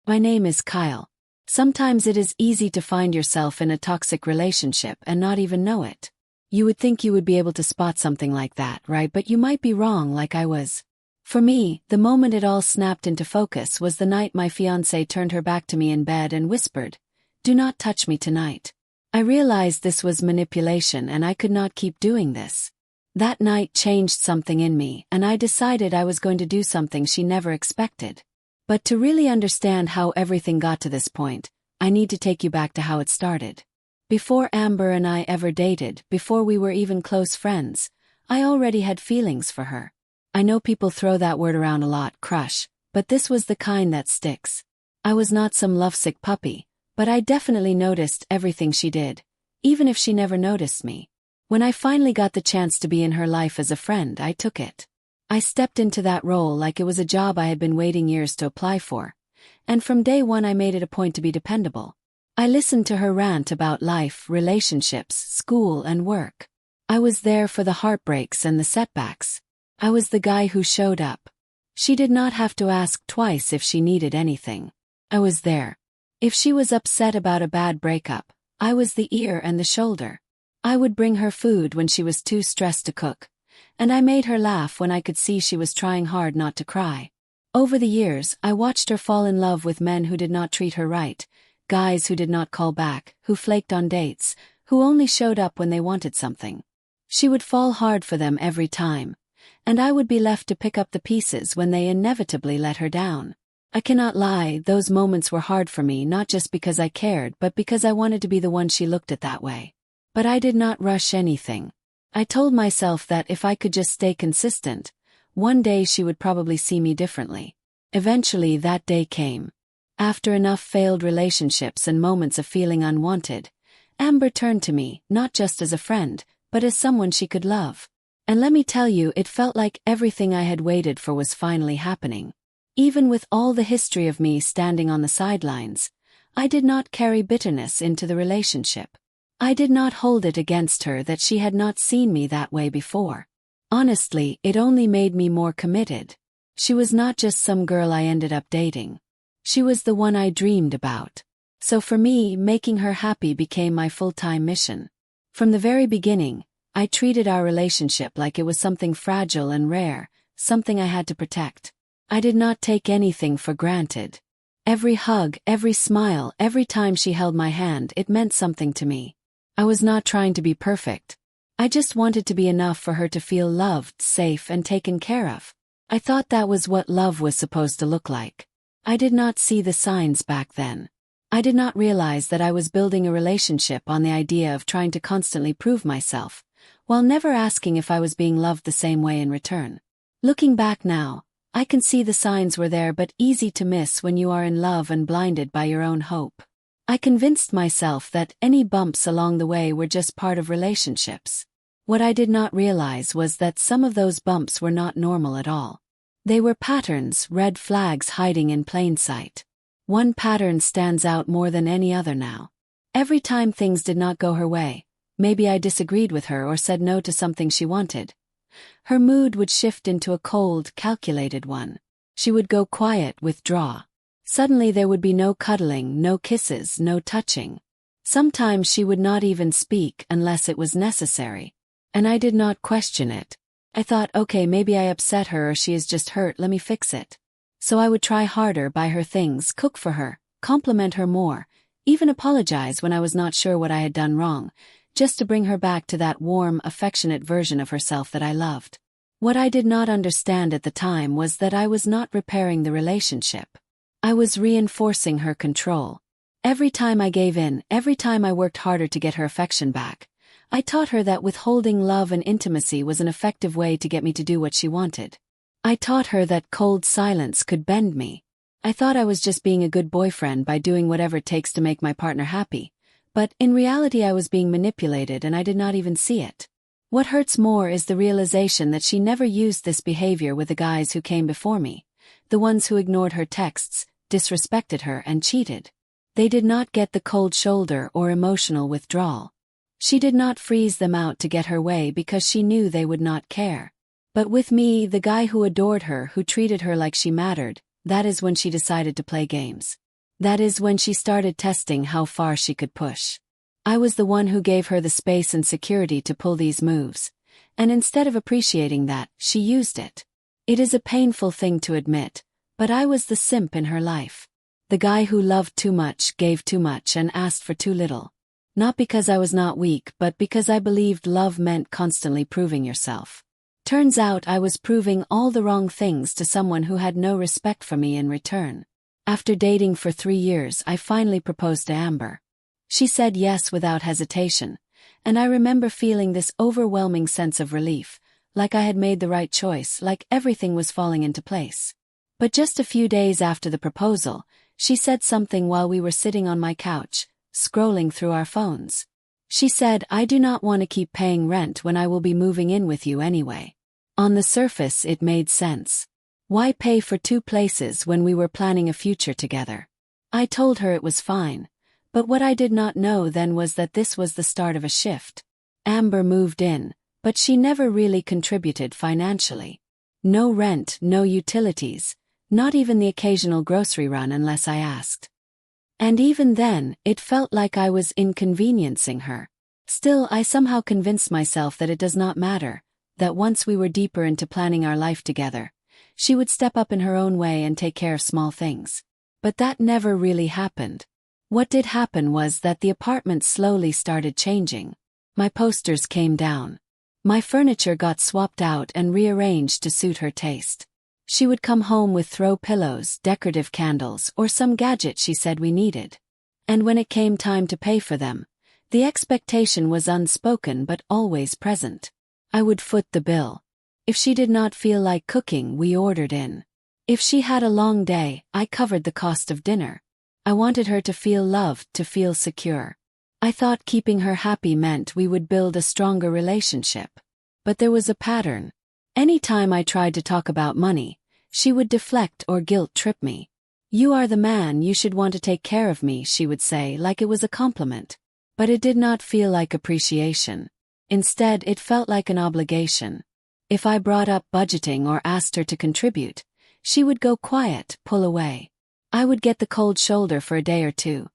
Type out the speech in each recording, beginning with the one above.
My name is Kyle. Sometimes it is easy to find yourself in a toxic relationship and not even know it. You would think you would be able to spot something like that, right? But you might be wrong, like I was. For me, the moment it all snapped into focus was the night my fiancé turned her back to me in bed and whispered, "Do not touch me tonight." I realized this was manipulation and I could not keep doing this. That night changed something in me, and I decided I was going to do something she never expected. But to really understand how everything got to this point, I need to take you back to how it started. Before Amber and I ever dated, before we were even close friends, I already had feelings for her. I know people throw that word around a lot, crush, but this was the kind that sticks. I was not some lovesick puppy, but I definitely noticed everything she did, even if she never noticed me. When I finally got the chance to be in her life as a friend, I took it. I stepped into that role like it was a job I had been waiting years to apply for, and from day one I made it a point to be dependable. I listened to her rant about life, relationships, school, and work. I was there for the heartbreaks and the setbacks. I was the guy who showed up. She did not have to ask twice if she needed anything. I was there. If she was upset about a bad breakup, I was the ear and the shoulder. I would bring her food when she was too stressed to cook, and I made her laugh when I could see she was trying hard not to cry. Over the years, I watched her fall in love with men who did not treat her right, guys who did not call back, who flaked on dates, who only showed up when they wanted something. She would fall hard for them every time, and I would be left to pick up the pieces when they inevitably let her down. I cannot lie, those moments were hard for me, not just because I cared but because I wanted to be the one she looked at that way. But I did not rush anything. I told myself that if I could just stay consistent, one day she would probably see me differently. Eventually that day came. After enough failed relationships and moments of feeling unwanted, Amber turned to me, not just as a friend, but as someone she could love. And let me tell you, it felt like everything I had waited for was finally happening. Even with all the history of me standing on the sidelines, I did not carry bitterness into the relationship. I did not hold it against her that she had not seen me that way before. Honestly, it only made me more committed. She was not just some girl I ended up dating. She was the one I dreamed about. So for me, making her happy became my full-time mission. From the very beginning, I treated our relationship like it was something fragile and rare, something I had to protect. I did not take anything for granted. Every hug, every smile, every time she held my hand, it meant something to me. I was not trying to be perfect. I just wanted to be enough for her to feel loved, safe, and taken care of. I thought that was what love was supposed to look like. I did not see the signs back then. I did not realize that I was building a relationship on the idea of trying to constantly prove myself, while never asking if I was being loved the same way in return. Looking back now, I can see the signs were there, but easy to miss when you are in love and blinded by your own hope. I convinced myself that any bumps along the way were just part of relationships. What I did not realize was that some of those bumps were not normal at all. They were patterns, red flags hiding in plain sight. One pattern stands out more than any other now. Every time things did not go her way, maybe I disagreed with her or said no to something she wanted, her mood would shift into a cold, calculated one. She would go quiet, withdraw. Suddenly there would be no cuddling, no kisses, no touching. Sometimes she would not even speak unless it was necessary. And I did not question it. I thought, okay, maybe I upset her or she is just hurt, let me fix it. So I would try harder, buy her things, cook for her, compliment her more, even apologize when I was not sure what I had done wrong, just to bring her back to that warm, affectionate version of herself that I loved. What I did not understand at the time was that I was not repairing the relationship. I was reinforcing her control. Every time I gave in, every time I worked harder to get her affection back, I taught her that withholding love and intimacy was an effective way to get me to do what she wanted. I taught her that cold silence could bend me. I thought I was just being a good boyfriend by doing whatever it takes to make my partner happy, but in reality I was being manipulated and I did not even see it. What hurts more is the realization that she never used this behavior with the guys who came before me, the ones who ignored her texts, disrespected her, and cheated. They did not get the cold shoulder or emotional withdrawal. She did not freeze them out to get her way because she knew they would not care. But with me, the guy who adored her, who treated her like she mattered, that is when she decided to play games. That is when she started testing how far she could push. I was the one who gave her the space and security to pull these moves, and instead of appreciating that, she used it. It is a painful thing to admit, but I was the simp in her life. The guy who loved too much, gave too much, and asked for too little. Not because I was not weak, but because I believed love meant constantly proving yourself. Turns out I was proving all the wrong things to someone who had no respect for me in return. After dating for 3 years, I finally proposed to Amber. She said yes without hesitation, and I remember feeling this overwhelming sense of relief, like I had made the right choice, like everything was falling into place. But just a few days after the proposal, she said something while we were sitting on my couch, scrolling through our phones. She said, "I do not want to keep paying rent when I will be moving in with you anyway." On the surface, it made sense. Why pay for 2 places when we were planning a future together? I told her it was fine, but what I did not know then was that this was the start of a shift. Amber moved in, but she never really contributed financially. No rent, no utilities, not even the occasional grocery run unless I asked. And even then, it felt like I was inconveniencing her. Still, I somehow convinced myself that it does not matter, that once we were deeper into planning our life together, she would step up in her own way and take care of small things. But that never really happened. What did happen was that the apartment slowly started changing. My posters came down. My furniture got swapped out and rearranged to suit her taste. She would come home with throw pillows, decorative candles, or some gadget she said we needed. And when it came time to pay for them, the expectation was unspoken but always present. I would foot the bill. If she did not feel like cooking, we ordered in. If she had a long day, I covered the cost of dinner. I wanted her to feel loved, to feel secure. I thought keeping her happy meant we would build a stronger relationship. But there was a pattern. Any time I tried to talk about money, she would deflect or guilt-trip me. "You are the man, you should want to take care of me," she would say, like it was a compliment. But it did not feel like appreciation. Instead, it felt like an obligation. If I brought up budgeting or asked her to contribute, she would go quiet, pull away. I would get the cold shoulder for a day or two,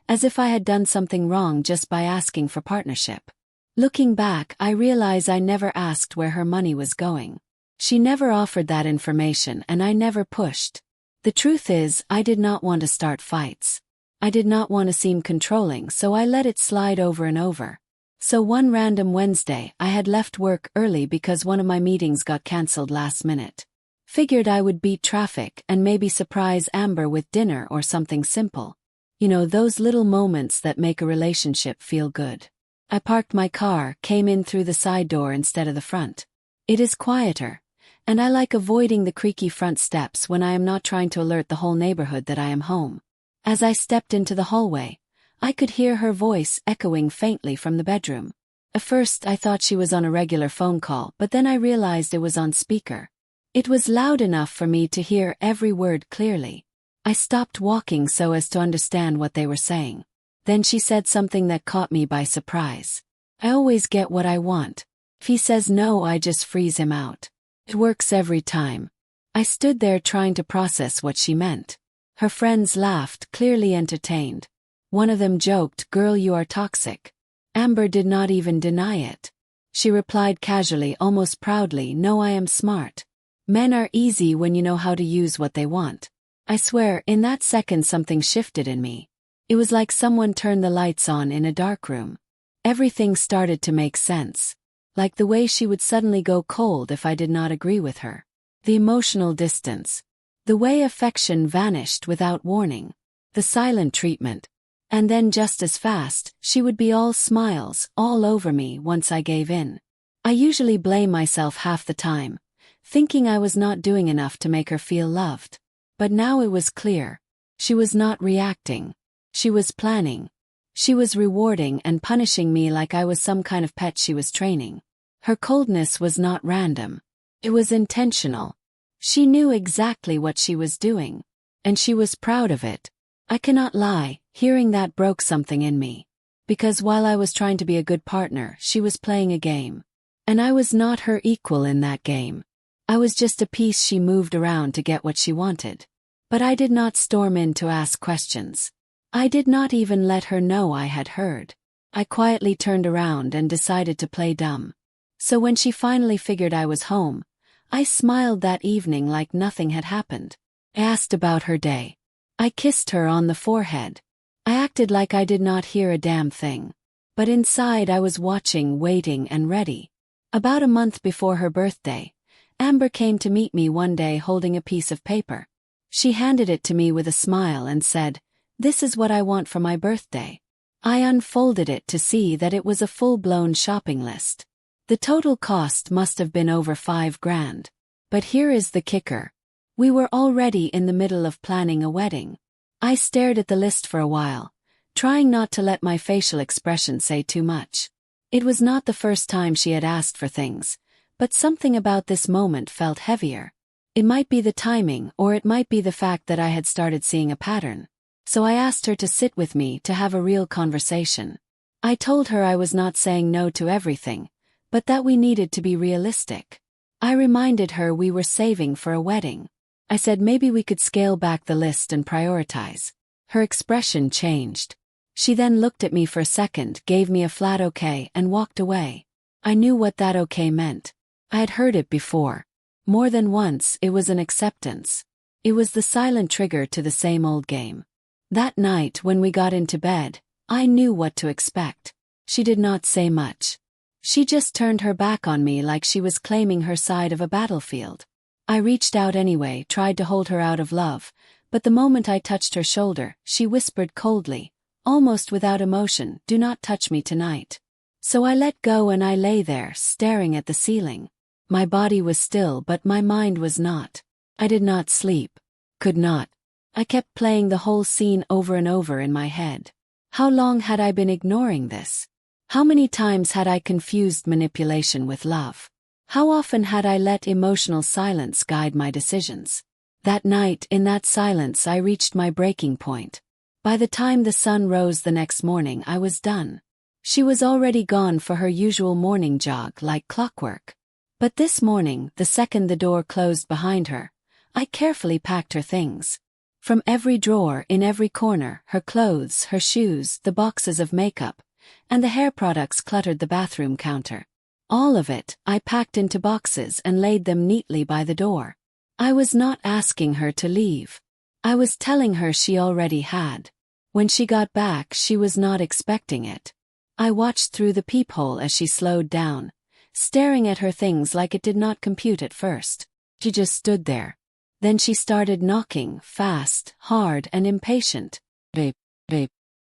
as if I had done something wrong just by asking for partnership. Looking back, I realize I never asked where her money was going. She never offered that information and I never pushed. The truth is, I did not want to start fights. I did not want to seem controlling, so I let it slide over and over. So one random Wednesday, I had left work early because one of my meetings got cancelled last minute. Figured I would beat traffic and maybe surprise Amber with dinner or something simple. You know, those little moments that make a relationship feel good. I parked my car, came in through the side door instead of the front. It is quieter, and I like avoiding the creaky front steps when I am not trying to alert the whole neighborhood that I am home. As I stepped into the hallway, I could hear her voice echoing faintly from the bedroom. At first I thought she was on a regular phone call, but then I realized it was on speaker. It was loud enough for me to hear every word clearly. I stopped walking so as to understand what they were saying. Then she said something that caught me by surprise. "I always get what I want. If he says no, I just freeze him out. It works every time." I stood there trying to process what she meant. Her friends laughed, clearly entertained. One of them joked, "Girl, you are toxic." Amber did not even deny it. She replied casually, almost proudly, "No, I am smart. Men are easy when you know how to use what they want." I swear, in that second something shifted in me. It was like someone turned the lights on in a dark room. Everything started to make sense. Like the way she would suddenly go cold if I did not agree with her. The emotional distance. The way affection vanished without warning. The silent treatment. And then just as fast, she would be all smiles, all over me once I gave in. I usually blame myself half the time, thinking I was not doing enough to make her feel loved. But now it was clear. She was not reacting. She was planning. She was rewarding and punishing me like I was some kind of pet she was training. Her coldness was not random. It was intentional. She knew exactly what she was doing. And she was proud of it. I cannot lie, hearing that broke something in me. Because while I was trying to be a good partner, she was playing a game. And I was not her equal in that game. I was just a piece she moved around to get what she wanted. But I did not storm in to ask questions. I did not even let her know I had heard. I quietly turned around and decided to play dumb. So when she finally figured I was home, I smiled that evening like nothing had happened. I asked about her day. I kissed her on the forehead. I acted like I did not hear a damn thing. But inside I was watching, waiting, and ready. About a month before her birthday, Amber came to meet me one day holding a piece of paper. She handed it to me with a smile and said, "This is what I want for my birthday." I unfolded it to see that it was a full-blown shopping list. The total cost must have been over $5,000. But here is the kicker. We were already in the middle of planning a wedding. I stared at the list for a while, trying not to let my facial expression say too much. It was not the first time she had asked for things, but something about this moment felt heavier. It might be the timing, or it might be the fact that I had started seeing a pattern. So I asked her to sit with me to have a real conversation. I told her I was not saying no to everything, but that we needed to be realistic. I reminded her we were saving for a wedding. I said maybe we could scale back the list and prioritize. Her expression changed. She then looked at me for a second, gave me a flat okay, and walked away. I knew what that okay meant. I had heard it before. More than once, it was an acceptance. It was the silent trigger to the same old game. That night when we got into bed, I knew what to expect. She did not say much. She just turned her back on me like she was claiming her side of a battlefield. I reached out anyway, tried to hold her out of love, but the moment I touched her shoulder, she whispered coldly, almost without emotion, "Do not touch me tonight." So I let go and I lay there, staring at the ceiling. My body was still, but my mind was not. I did not sleep. Could not. I kept playing the whole scene over and over in my head. How long had I been ignoring this? How many times had I confused manipulation with love? How often had I let emotional silence guide my decisions? That night, in that silence, I reached my breaking point. By the time the sun rose the next morning, I was done. She was already gone for her usual morning jog like clockwork. But this morning, the second the door closed behind her, I carefully packed her things. From every drawer, in every corner, her clothes, her shoes, the boxes of makeup, and the hair products cluttered the bathroom counter. All of it, I packed into boxes and laid them neatly by the door. I was not asking her to leave. I was telling her she already had. When she got back, she was not expecting it. I watched through the peephole as she slowed down, staring at her things like it did not compute at first. She just stood there. Then she started knocking, fast, hard, and impatient. Babe,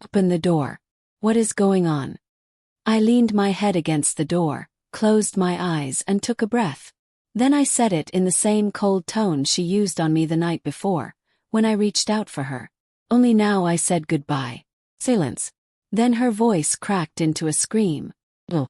open the door. What is going on? I leaned my head against the door, closed my eyes, and took a breath. Then I said it in the same cold tone she used on me the night before, when I reached out for her. Only now I said goodbye. Silence. Then her voice cracked into a scream. Oh.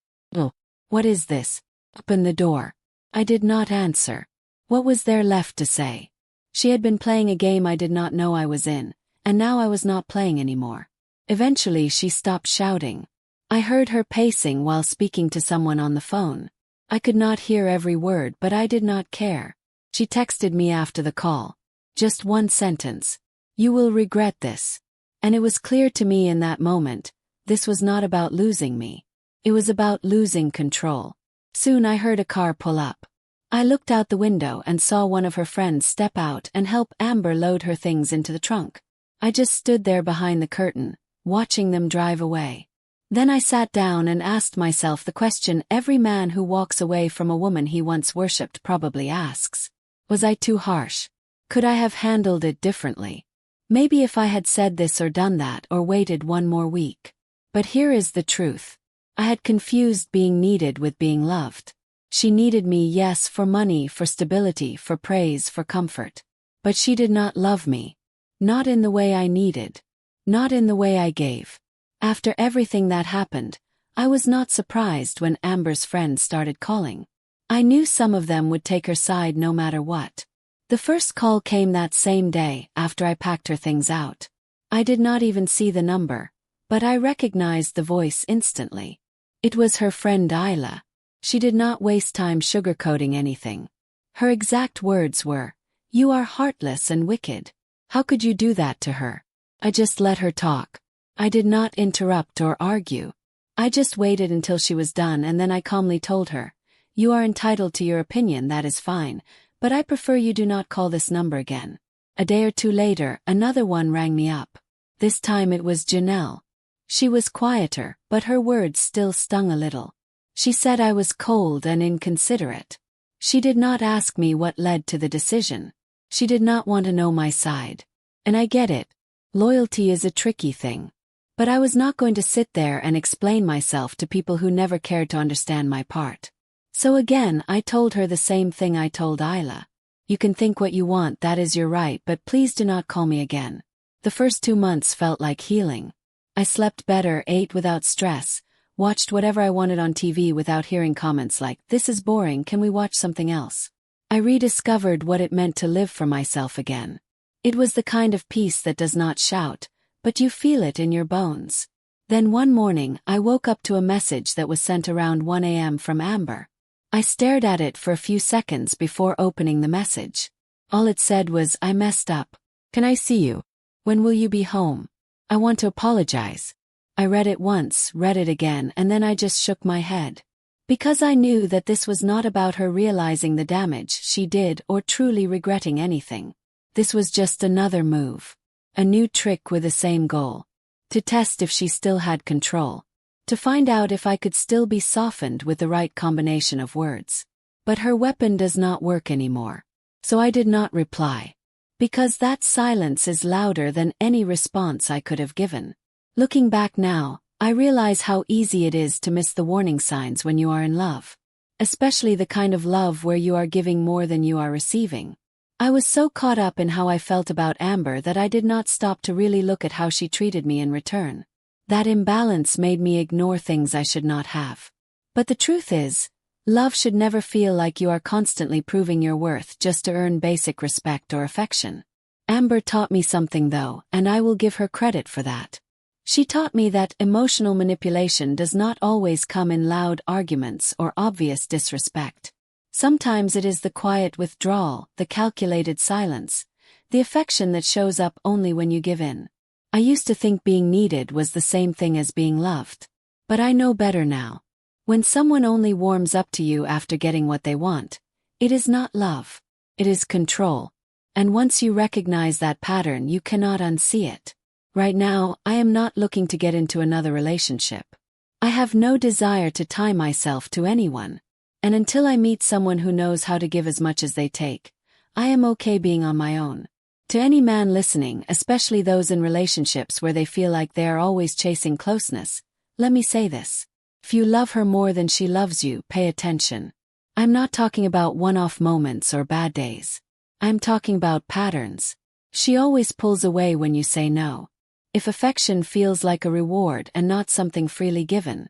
What is this? Open the door. I did not answer. What was there left to say? She had been playing a game I did not know I was in, and now I was not playing anymore. Eventually she stopped shouting. I heard her pacing while speaking to someone on the phone. I could not hear every word, but I did not care. She texted me after the call. Just one sentence. "You will regret this." And it was clear to me in that moment, this was not about losing me. It was about losing control. Soon I heard a car pull up. I looked out the window and saw one of her friends step out and help Amber load her things into the trunk. I just stood there behind the curtain, watching them drive away. Then I sat down and asked myself the question every man who walks away from a woman he once worshipped probably asks. Was I too harsh? Could I have handled it differently? Maybe if I had said this or done that or waited one more week. But here is the truth. I had confused being needed with being loved. She needed me, yes, for money, for stability, for praise, for comfort. But she did not love me. Not in the way I needed. Not in the way I gave. After everything that happened, I was not surprised when Amber's friends started calling. I knew some of them would take her side no matter what. The first call came that same day, after I packed her things out. I did not even see the number, but I recognized the voice instantly. It was her friend Isla. She did not waste time sugarcoating anything. Her exact words were, "You are heartless and wicked." How could you do that to her? I just let her talk. I did not interrupt or argue. I just waited until she was done and then I calmly told her, "You are entitled to your opinion, that is fine, but I prefer you do not call this number again." A day or two later, another one rang me up. This time it was Janelle. She was quieter, but her words still stung a little. She said I was cold and inconsiderate. She did not ask me what led to the decision. She did not want to know my side. And I get it. Loyalty is a tricky thing. But I was not going to sit there and explain myself to people who never cared to understand my part. So again, I told her the same thing I told Isla. You can think what you want, that is your right, but please do not call me again. The first 2 months felt like healing. I slept better, ate without stress, watched whatever I wanted on TV without hearing comments like, "This is boring, can we watch something else?" I rediscovered what it meant to live for myself again. It was the kind of peace that does not shout, but you feel it in your bones. Then one morning, I woke up to a message that was sent around 1 a.m. from Amber. I stared at it for a few seconds before opening the message. All it said was, "I messed up. Can I see you? When will you be home? I want to apologize." I read it once, read it again, and then I just shook my head. Because I knew that this was not about her realizing the damage she did or truly regretting anything. This was just another move. A new trick with the same goal. To test if she still had control. To find out if I could still be softened with the right combination of words. But her weapon does not work anymore. So I did not reply. Because that silence is louder than any response I could have given. Looking back now, I realize how easy it is to miss the warning signs when you are in love. Especially the kind of love where you are giving more than you are receiving. I was so caught up in how I felt about Amber that I did not stop to really look at how she treated me in return. That imbalance made me ignore things I should not have. But the truth is, love should never feel like you are constantly proving your worth just to earn basic respect or affection. Amber taught me something though, and I will give her credit for that. She taught me that emotional manipulation does not always come in loud arguments or obvious disrespect. Sometimes it is the quiet withdrawal, the calculated silence, the affection that shows up only when you give in. I used to think being needed was the same thing as being loved. But I know better now. When someone only warms up to you after getting what they want, it is not love. It is control. And once you recognize that pattern, you cannot unsee it. Right now, I am not looking to get into another relationship. I have no desire to tie myself to anyone. And until I meet someone who knows how to give as much as they take, I am okay being on my own. To any man listening, especially those in relationships where they feel like they are always chasing closeness, let me say this. If you love her more than she loves you, pay attention. I'm not talking about one-off moments or bad days. I'm talking about patterns. She always pulls away when you say no. If affection feels like a reward and not something freely given,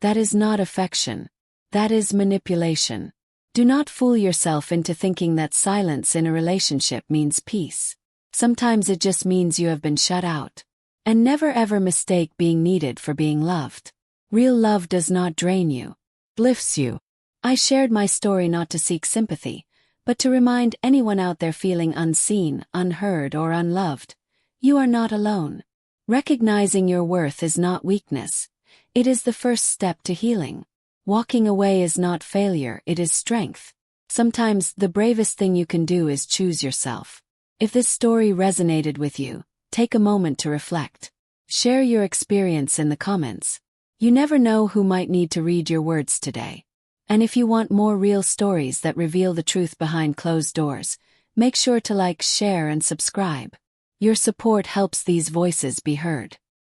that is not affection. That is manipulation. Do not fool yourself into thinking that silence in a relationship means peace. Sometimes it just means you have been shut out. And never ever mistake being needed for being loved. Real love does not drain you. It lifts you. I shared my story not to seek sympathy, but to remind anyone out there feeling unseen, unheard, or unloved. You are not alone. Recognizing your worth is not weakness. It is the first step to healing. Walking away is not failure, it is strength. Sometimes the bravest thing you can do is choose yourself. If this story resonated with you, take a moment to reflect. Share your experience in the comments. You never know who might need to read your words today. And if you want more real stories that reveal the truth behind closed doors, make sure to like, share, and subscribe. Your support helps these voices be heard.